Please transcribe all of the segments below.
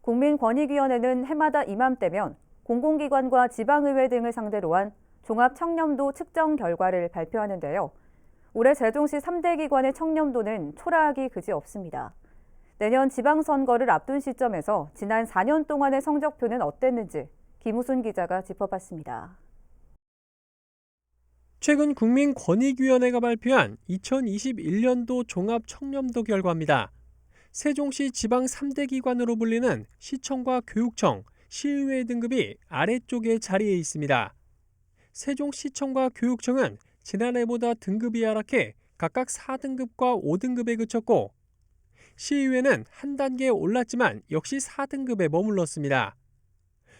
국민권익위원회는 해마다 이맘때면 공공기관과 지방의회 등을 상대로 한 종합청렴도 측정 결과를 발표하는데요. 올해 세종시 3대 기관의 청렴도는 초라하기 그지없습니다. 내년 지방선거를 앞둔 시점에서 지난 4년 동안의 성적표는 어땠는지 김우순 기자가 짚어봤습니다. 최근 국민권익위원회가 발표한 2021년도 종합청렴도 결과입니다. 세종시 지방 3대 기관으로 불리는 시청과 교육청, 시의회 등급이 아래쪽에 자리해 있습니다. 세종시청과 교육청은 지난해보다 등급이 하락해 각각 4등급과 5등급에 그쳤고, 시의회는 한 단계 올랐지만 역시 4등급에 머물렀습니다.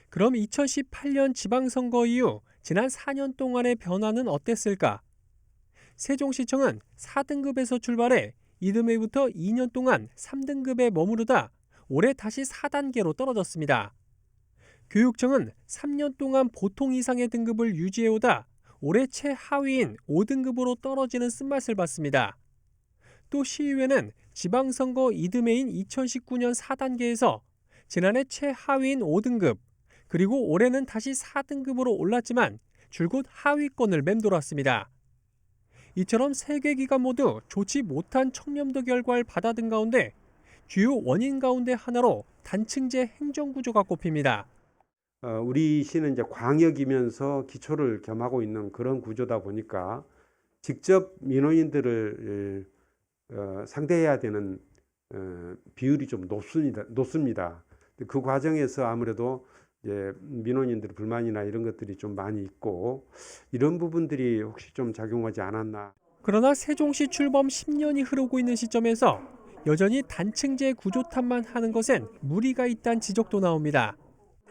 그럼 2018년 지방선거 이후 지난 4년 동안의 변화는 어땠을까? 세종시청은 4등급에서 출발해 이듬해부터 2년 동안 3등급에 머무르다 올해 다시 4단계로 떨어졌습니다. 교육청은 3년 동안 보통 이상의 등급을 유지해오다 올해 최하위인 5등급으로 떨어지는 쓴맛을 봤습니다. 또 시의회는 지방선거 이듬해인 2019년 4단계에서 지난해 최하위인 5등급, 그리고 올해는 다시 4등급으로 올랐지만 줄곧 하위권을 맴돌았습니다. 이처럼 세 개 기관 모두 좋지 못한 청렴도 결과를 받아든 가운데 주요 원인 가운데 하나로 단층제 행정구조가 꼽힙니다. 우리 시는 이제 광역이면서 기초를 겸하고 있는 그런 구조다 보니까 직접 민원인들을 상대해야 되는 비율이 좀 높습니다. 그 과정에서 아무래도 이제 민원인들의 불만이나 이런 것들이 좀 많이 있고, 이런 부분들이 혹시 좀 작용하지 않았나. 그러나 세종시 출범 10년이 흐르고 있는 시점에서 여전히 단층제 구조 탓만 하는 것엔 무리가 있다는 지적도 나옵니다.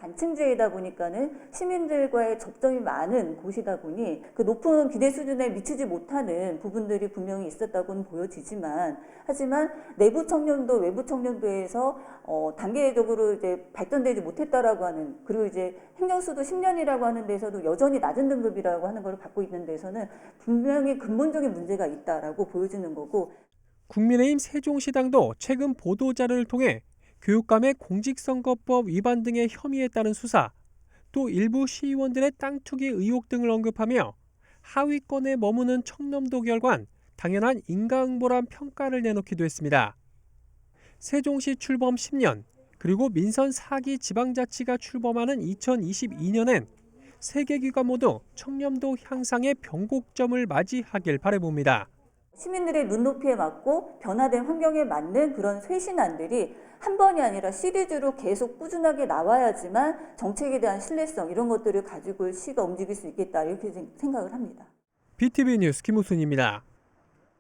단층제이다 보니까는 시민들과의 접점이 많은 곳이다 보니 그 높은 기대 수준에 미치지 못하는 부분들이 분명히 있었다고는 보여지지만, 하지만 내부 청렴도, 외부 청렴도에서 단계적으로 이제 발전되지 못했다라고 하는, 그리고 이제 행정수도 10년이라고 하는 데서도 여전히 낮은 등급이라고 하는 걸 갖고 있는 데서는 분명히 근본적인 문제가 있다라고 보여지는 거고. 국민의힘 세종시당도 최근 보도자료를 통해 교육감의 공직선거법 위반 등의 혐의에 따른 수사, 또 일부 시의원들의 땅 투기 의혹 등을 언급하며 하위권에 머무는 청렴도 결과는 당연한 인과응보란 평가를 내놓기도 했습니다. 세종시 출범 10년, 그리고 민선 4기 지방자치가 출범하는 2022년엔 세 개 기관 모두 청렴도 향상의 변곡점을 맞이하길 바라봅니다. 시민들의 눈높이에 맞고 변화된 환경에 맞는 그런 쇄신안들이 한 번이 아니라 시리즈로 계속 꾸준하게 나와야지만 정책에 대한 신뢰성, 이런 것들을 가지고 시가 움직일 수 있겠다, 이렇게 생각을 합니다. BTV 뉴스 김우순입니다.